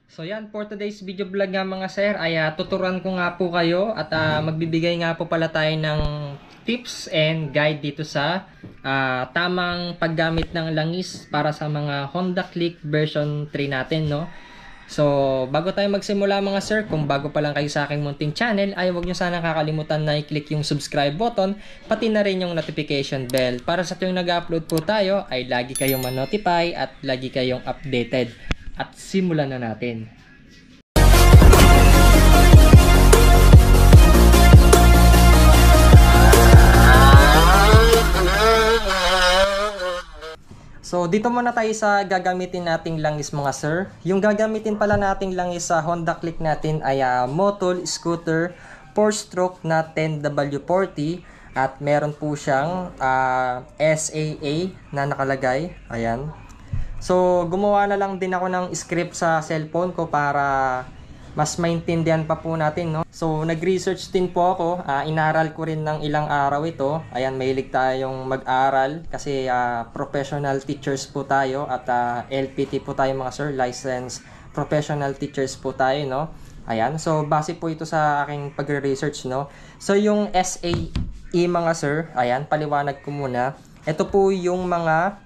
So yan, for today's video vlog nga mga sir, ay tuturuan ko nga po kayo at magbibigay nga po pala tayo ng tips and guide dito sa tamang paggamit ng langis para sa mga Honda Click version 3 natin, no? So, bago tayo magsimula mga sir, kung bago pa lang kayo sa aking munting channel, ay huwag nyo sana kakalimutan na i-click yung subscribe button, pati na rin yung notification bell. Para sa tuwing nag-upload po tayo, ay lagi kayong ma-notify at lagi kayong updated. At simulan na natin. So, dito muna tayo sa gagamitin nating langis mga sir. Yung gagamitin pala nating langis sa Honda Click natin ay Motul Scooter 4-stroke na 10W40 at meron po siyang SAA na nakalagay. Ayan. So, gumawa na lang din ako ng script sa cellphone ko para mas maintindihan pa po natin, no? So, nag-research din po ako. Inaral ko rin ng ilang araw ito. Ayan, mahilig tayong mag-aral kasi professional teachers po tayo at LPT po tayo mga sir, licensed professional teachers po tayo, no? Ayan, so base po ito sa aking pagre-research, no? So, yung SAE mga sir, ayan, paliwanag ko muna. Ito po yung mga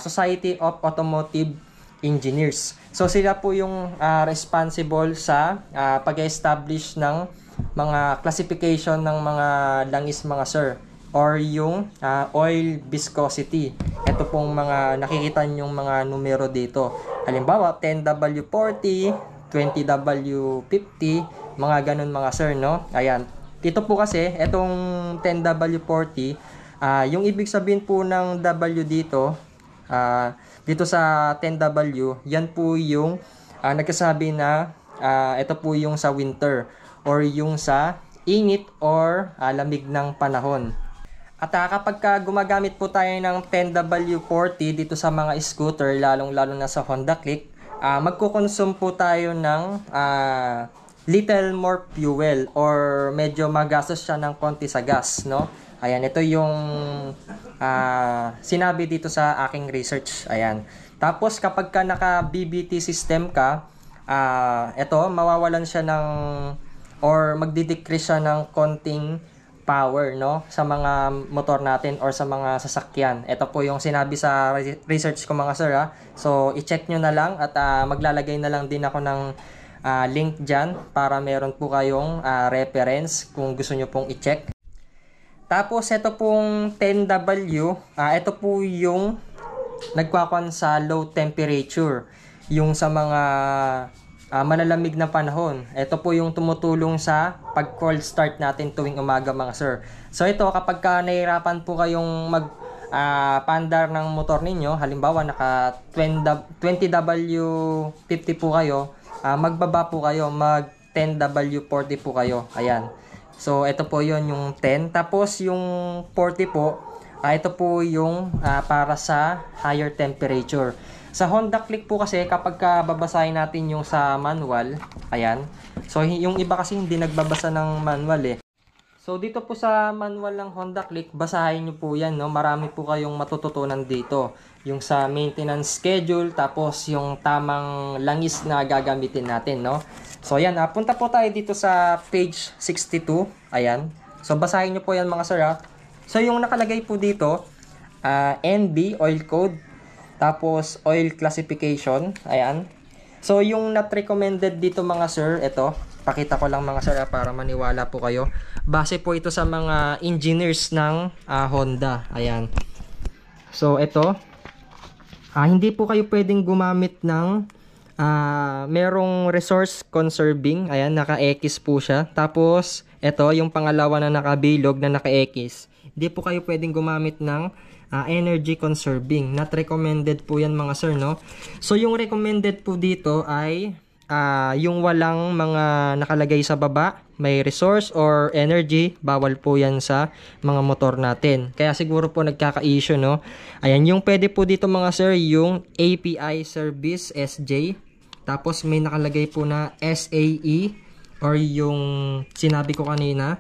Society of Automotive Engineers. So sila po yung responsible sa pag-establish ng mga classification ng mga langis mga sir, or yung oil viscosity. Ito pong mga nakikita nyong mga numero dito. Halimbawa 10W40, 20W50, mga ganun mga sir, no? Ayan. Dito po kasi itong 10W40, yung ibig sabihin po ng W dito, dito sa 10W, yan po yung nagsasabi na ito po yung sa winter or yung sa init or lamig ng panahon. At kapag gumagamit po tayo ng 10W40 dito sa mga scooter, lalong-lalo na sa Honda Click, magkukonsume po tayo ng little more fuel or medyo magastos siya ng konti sa gas, no? Ayan, ito yung sinabi dito sa aking research. Ayan. Tapos kapag ka naka BBT system ka, ito mawawalan siya ng or magdi-decrease siya ng konting power, no, sa mga motor natin or sa mga sasakyan. Ito po yung sinabi sa research ko mga sir, ha. So i-check nyo na lang at maglalagay na lang din ako ng link dyan para meron po kayong reference kung gusto nyo pong i-check. Tapos ito pong 10W, ito po yung nagkakon sa low temperature, yung sa mga malalamig na panahon. Ito po yung tumutulong sa pag cold start natin tuwing umaga mga sir. So ito, kapag nahihirapan po kayong paandar ng motor ninyo, halimbawa naka 20W50 po kayo, magbaba po kayo, mag 10W40 po kayo. Ayan. So, ito po yon yung 10. Tapos, yung 40 po, ito po yung para sa higher temperature. Sa Honda Click po kasi, kapag babasahin natin yung sa manual, ayan. So, yung iba kasi hindi nagbabasa ng manual eh. So, dito po sa manual ng Honda Click, basahin nyo po yan, no? Marami po kayong matututunan dito. Yung sa maintenance schedule, tapos yung tamang langis na gagamitin natin, no? So, ayan, punta po tayo dito sa page 62. Ayan. So, basahin nyo po yan mga sir, ha. So, yung nakalagay po dito, NB, oil code, tapos oil classification. Ayan. So, yung not recommended dito mga sir, ito, pakita ko lang mga sir, para maniwala po kayo. Base po ito sa mga engineers ng Honda. Ayan. So, ito, hindi po kayo pwedeng gumamit ng merong resource conserving. Ayan, naka-X po siya. Tapos, ito, yung pangalawa na nakabilog na naka-X. Hindi po kayo pwedeng gumamit ng energy conserving. Not recommended po yan mga sir, no? So, yung recommended po dito ay yung walang mga nakalagay sa baba, may resource or energy, bawal po yan sa mga motor natin. Kaya siguro po nagkaka-issue, no? Ayan, yung pwede po dito mga sir, yung API service SJ. Tapos may nakalagay po na SAE or yung sinabi ko kanina,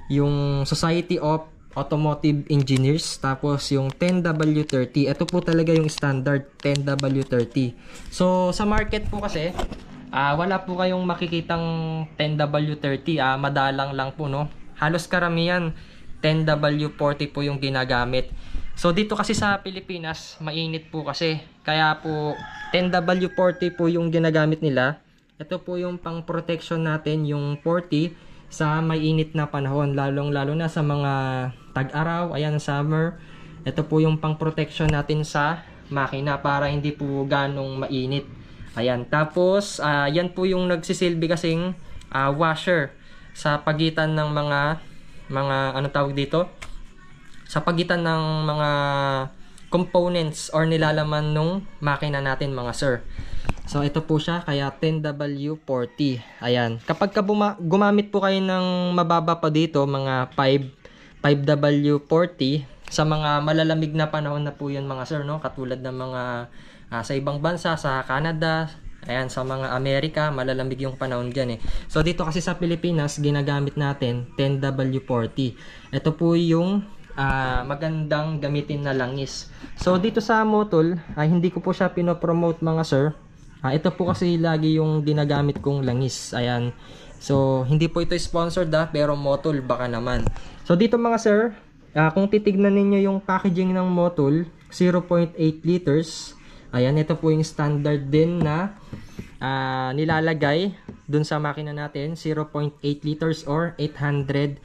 yung Society of automotive engineers. Tapos yung 10W30, ito po talaga yung standard 10W30. So sa market po kasi wala po kayong makikitang 10W30, madalang lang po, no. Halos karamihan 10W40 po yung ginagamit. So dito kasi sa Pilipinas, mainit po kasi. Kaya po 10W40 po yung ginagamit nila. Ito po yung pang protection natin, yung 40 sa mainit na panahon, lalong-lalo na sa mga tag-araw, ayan, summer. Ito po yung pang protection natin sa makina para hindi po ganong mainit. Ayan, tapos yan po yung nagsisilbi kasing washer sa pagitan ng mga ano tawag dito? Sa pagitan ng mga components or nilalaman nung makina natin, mga sir. So ito po siya, kaya 10W40. Ayan. Kapag gumamit po kayo ng mababa pa dito, mga 5W40, sa mga malalamig na panahon na po yun, mga sir, no? Katulad ng mga sa ibang bansa, sa Canada, ayan, sa mga Amerika, malalamig yung panahon dyan eh. So dito kasi sa Pilipinas, ginagamit natin 10W40. Ito po yung magandang gamitin na langis. So dito sa Motol, hindi ko po siya pinopromote, mga sir. Ito po kasi lagi yung ginagamit kong langis. Ayan. So hindi po ito sponsored pero Motol baka naman. So dito, mga sir, kung titignan ninyo yung packaging ng Motol, 0.8 liters. Ayan, ito po yung standard din na nilalagay dun sa makina natin, 0.8 liters or 800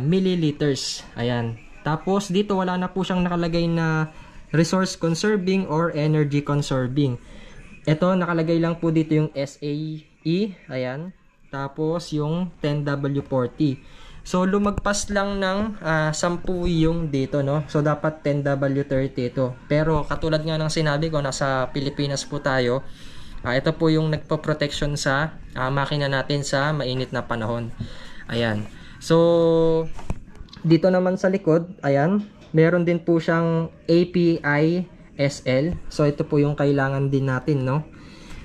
milliliters. Ayan. Tapos dito wala na po siyang nakalagay na resource conserving or energy conserving. Ito nakalagay lang po dito yung SAE. Ayan. Tapos yung 10W40. So lumagpas lang ng 10 yung dito, no. So dapat 10W30 ito. Pero katulad nga ng sinabi ko, nasa Pilipinas po tayo. Ito po yung nagpo-protection sa makina natin sa mainit na panahon. Ayan. So dito naman sa likod, ayan, meron din po siyang API SL. So ito po yung kailangan din natin, no.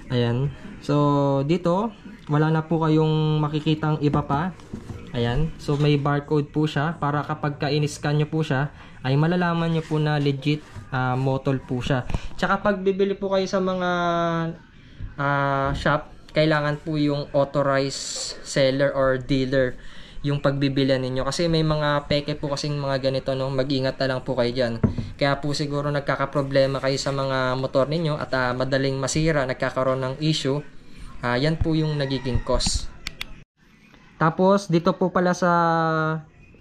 Ayan. So dito wala na po kayong makikitang iba pa. Ayan. So may barcode po siya para kapag ka-in-scan nyo po siya ay malalaman nyo po na legit Motol po siya. Tsaka pag bibili po kayo sa mga shop, kailangan po yung authorized seller or dealer yung pagbibilihan ninyo. Kasi may mga peke po kasing mga ganito, no? Mag-ingat na lang po kayo dyan. Kaya po siguro nagkakaproblema kayo sa mga motor ninyo at madaling masira, nagkakaroon ng issue. Yan po yung nagiging cause. Tapos dito po pala sa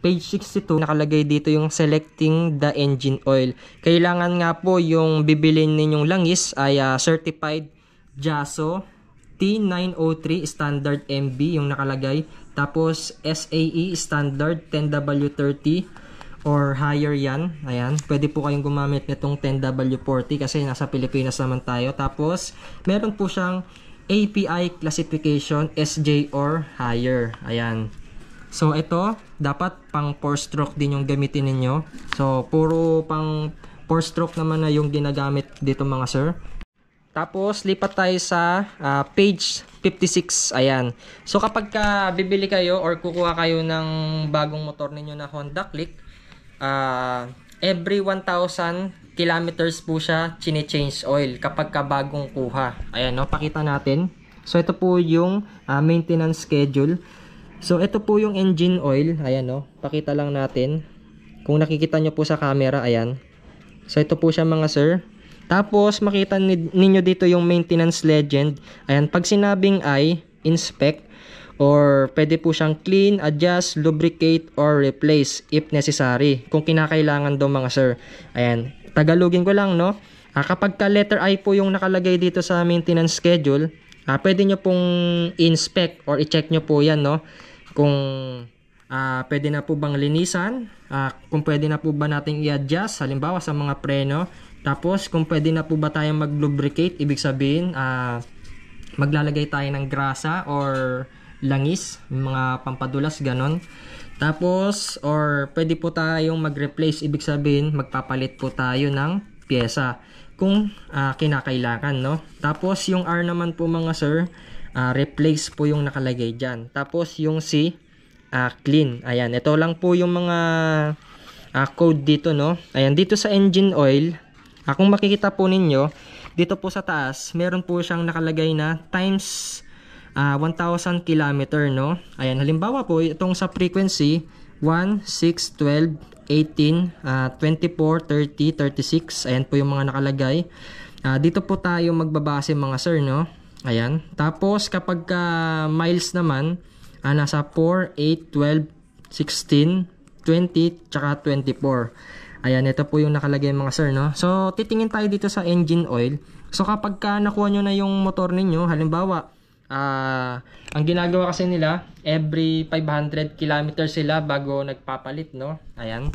page 62 nakalagay dito yung selecting the engine oil. Kailangan nga po yung bibilin ninyong langis ay certified JASO T903 standard MB yung nakalagay. Tapos SAE standard 10W30 or higher yan. Ayan, pwede po kayong gumamit nitong 10W40 kasi nasa Pilipinas naman tayo. Tapos meron po siyang API classification SJ or higher. Ayan. So ito dapat pang 4-stroke din yung gamitin ninyo. So puro pang 4-stroke naman na yung ginagamit dito, mga sir. Tapos lipat tayo sa page 56. Ayan. So kapag bibili kayo or kukuha kayo ng bagong motor ninyo na Honda Click, every 1,000 kilometers po siya chine-change oil kapag bagong kuha. Ayan, no, pakita natin. So ito po yung maintenance schedule. So ito po yung engine oil. Ayan, no, pakita lang natin. Kung nakikita nyo po sa camera, ayan. So ito po siya, mga sir. Tapos makita ninyo dito yung maintenance legend. Ayan, pag sinabing I, inspect, or pwede po siyang clean, adjust, lubricate, or replace if necessary. Kung kinakailangan daw, mga sir. Ayan, Tagalogin ko lang, no. Kapag ka letter I po yung nakalagay dito sa maintenance schedule, pwede nyo pong inspect or i-check nyo po yan, no. Kung pwede na po bang linisan, kung pwede na po ba nating i-adjust, halimbawa sa mga preno. Tapos kung pwede na po ba tayong mag-lubricate, ibig sabihin maglalagay tayo ng grasa or langis, mga pampadulas, ganon. Tapos or pwede po tayong mag-replace, ibig sabihin magpapalit po tayo ng pyesa kung kinakailangan, no. Tapos yung R naman po, mga sir, replace po yung nakalagay dyan. Tapos yung C, clean. Ayan, ito lang po yung mga code dito, no. Ayan, dito sa engine oil, kung makikita po ninyo, dito po sa taas, meron po siyang nakalagay na times 1,000 kilometer, no. Ayan, halimbawa po, itong sa frequency, 1, 6, 12, 18, 24, 30, 36. Ayan po yung mga nakalagay. Dito po tayo magbabase mga sir, no. Ayan. Tapos, kapag miles naman, nasa 4, 8, 12, 16, 20, tsaka 24. Ayan, ito po yung nakalagay mga sir, no. So, titingin tayo dito sa engine oil. So, kapag nakuha nyo na yung motor ninyo, halimbawa, ang ginagawa kasi nila, every 500 kilometers sila bago nagpapalit, no. Ayan.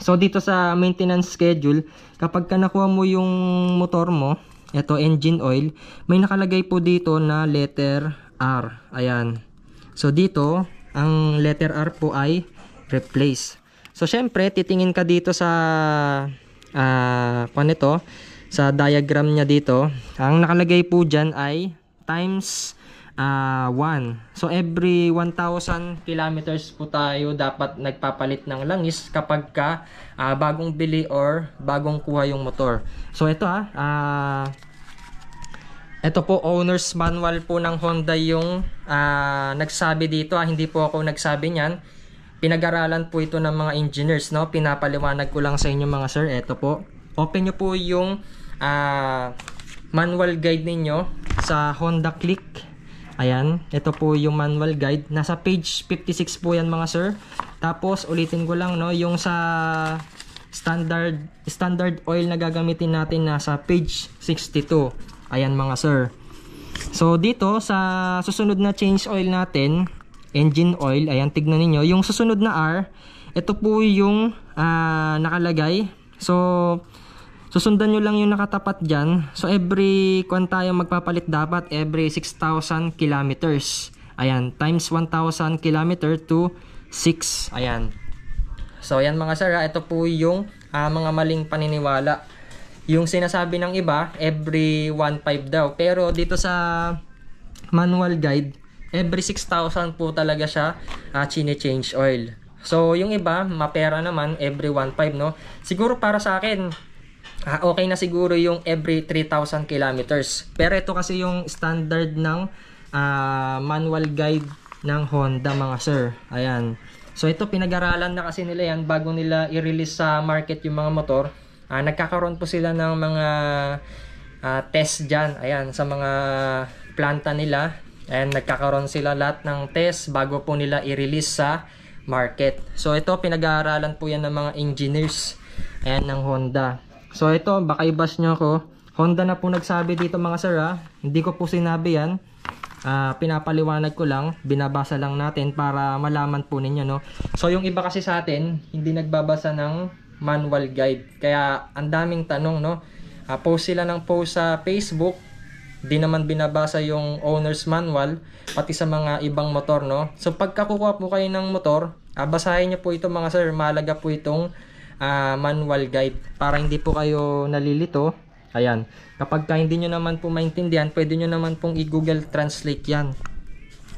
So, dito sa maintenance schedule, kapag nakuha mo yung motor mo, ito engine oil, may nakalagay po dito na letter R. Ayan. So, dito, ang letter R po ay replace. So, syempre, titingin ka dito sa sa diagram niya dito. Ang nakalagay po dyan ay times 1. So, every 1,000 kilometers po tayo dapat nagpapalit ng langis kapag bagong bili or bagong kuha yung motor. So, ito ito po, owner's manual po ng Honda yung nagsabi dito. Hindi po ako nagsabi niyan. Pinag-aralan po ito ng mga engineers, no? Pinapaliwanag ko lang sa inyo mga sir. Ito po. Open nyo po yung manual guide ninyo sa Honda Click. Ayan. Ito po yung manual guide. Nasa page 56 po yan mga sir. Tapos, ulitin ko lang, no? Yung sa standard oil na gagamitin natin nasa page 62. Ayan mga sir. So, dito sa susunod na change oil natin, engine oil, ayan, tignan niyo yung susunod na R, ito po yung nakalagay. So, susundan nyo lang yung nakatapat dyan. So, every kung tayo magpapalit dapat, every 6,000 kilometers. Ayan, times 1,000 kilometer to 6. Ayan. So, ayan mga sir, ito po yung mga maling paniniwala. Yung sinasabi ng iba, every 1,500 daw. Pero dito sa manual guide, every 6,000 po talaga siya chine-change oil. So, yung iba, mapera naman, every 1,500, no? Siguro para sa akin, okay na siguro yung every 3,000 kilometers. Pero ito kasi yung standard ng manual guide ng Honda, mga sir. Ayan. So, ito, pinag-aralan na kasi nila yan bago nila i-release sa market yung mga motor. Nagkakaroon po sila ng mga test dyan. Ayan, sa mga planta nila. And nagkakaroon sila lahat ng test bago po nila i-release sa market. So ito, pinag-aaralan po yan ng mga engineers and ng Honda. So ito, baka i-bash nyo ako. Honda na po nagsabi dito mga sir, hindi ko po sinabi yan. Pinapaliwanag ko lang, binabasa lang natin para malaman po ninyo, no. So yung iba kasi sa atin, hindi nagbabasa ng manual guide. Kaya ang daming tanong, no. Post sila ng post sa Facebook, di naman binabasa yung owner's manual, pati sa mga ibang motor, no. So pagkakukuha po kayo ng motor, basahin nyo po ito mga sir. Mahalaga po itong manual guide para hindi po kayo nalilito. Ayan, kapag hindi nyo naman po maintindihan, pwede nyo naman pong i-Google Translate yan.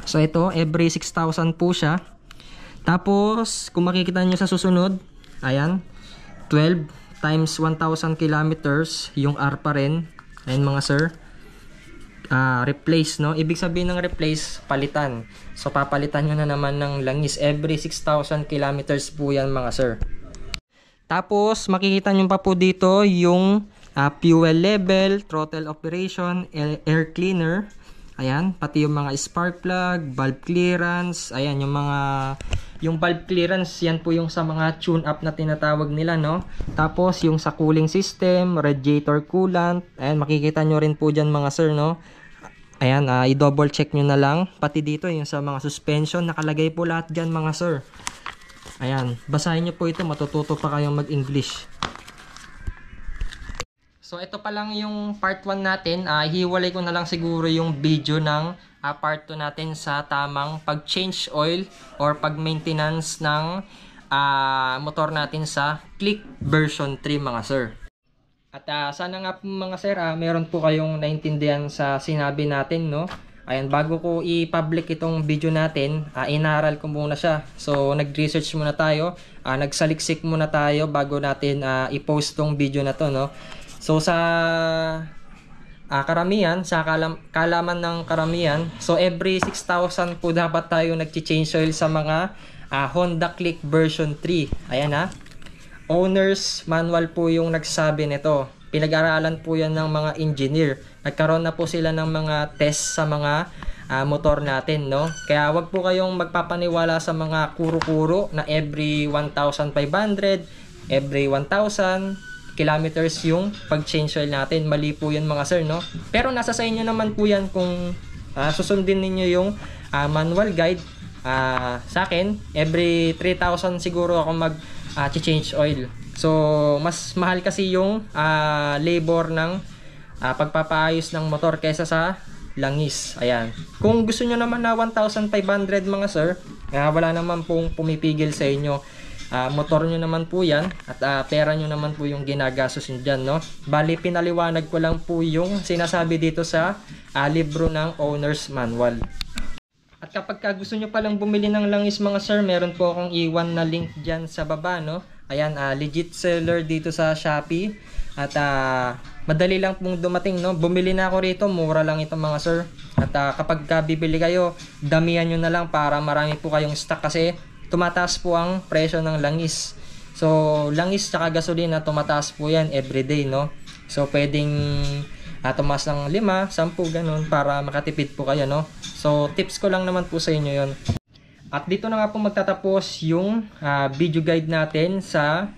So ito, every 6,000 po siya. Tapos kung makikita nyo sa susunod, ayan, 12 times 1,000 kilometers, yung R pa rin. Ayan mga sir, replace, no. Ibig sabihin ng replace, palitan. So papalitan nyo na naman ng langis every 6,000 kilometers po yan mga sir. Tapos makikita nyo pa po dito yung fuel level, throttle operation, air cleaner. Ayan, pati yung mga spark plug, valve clearance. Ayan, yung valve clearance, yan po yung sa mga tune up na tinatawag nila, no. Tapos yung sa cooling system, radiator coolant. Ayan, makikita nyo rin po dyan mga sir, no. Ayan, i-double check nyo na lang. Pati dito yung sa mga suspension, nakalagay po lahat dyan mga sir. Ayan, basahin nyo po ito, matututo pa kayong mag-English. So ito pa lang yung part 1 natin. Hiwalay ko na lang siguro yung video ng part 2 natin sa tamang pag-change oil or pag-maintenance ng motor natin sa Click version 3 mga sir. At sana nga po mga sir, meron po kayong naintindihan sa sinabi natin, no. Ayan, bago ko i-public itong video natin, inaral ko muna siya. So, nag-research muna tayo, nagsaliksik muna tayo bago natin i-post tong video na to, no? So, sa karamihan, sa kalaman ng karamihan, so every 6,000 po dapat tayo nag-change oil sa mga Honda Click version 3. Ayan Owner's manual po yung nagsabi nito. Pinag-aralan po yan ng mga engineer. Nagkaroon na po sila ng mga test sa mga motor natin, no? Kaya wag po kayong magpapaniwala sa mga kuro-kuro na every 1,500, every 1,000 kilometers yung pag-change oil natin. Mali po yun mga sir, no? Pero nasa sa inyo naman po yan kung susundin ninyo yung manual guide. Sa akin, every 3,000 siguro ako mag-change oil. So, mas mahal kasi yung labor ng pagpapaayos ng motor kaysa sa langis. Ayan. Kung gusto nyo naman na 1,500 mga sir, wala naman pong pumipigil sa inyo. Motor nyo naman po yan at pera nyo naman po yung ginagastos nyo dyan, no? Bali, pinaliwanag ko lang po yung sinasabi dito sa libro ng owner's manual. At kapag gusto nyo palang bumili ng langis mga sir, meron po akong iwan na link dyan sa baba, no? Ayan, legit seller dito sa Shopee. At madali lang pong dumating, no? Bumili na ako rito, mura lang ito mga sir. At kapag bibili kayo, damihan nyo na lang para marami po kayong stock kasi tumataas po ang presyo ng langis. So, langis tsaka gasolina, tumataas po yan everyday, no? So, pwedeng tumaas ng 5, 10, ganun para makatipid po kayo, no? So, tips ko lang naman po sa inyo yon. At dito na nga po magtatapos yung video guide natin sa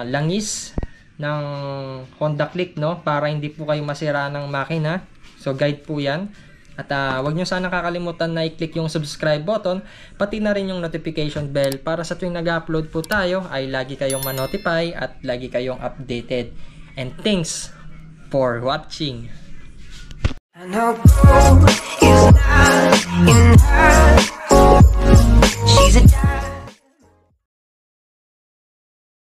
langis ng Honda Click, no? Para hindi po kayo masira ng makina. So, guide po yan. At wag nyo sana kakalimutan na i-click yung subscribe button, pati na rin yung notification bell para sa tuwing nag-upload po tayo ay lagi kayong ma-notify at lagi kayong updated. And thanks for watching.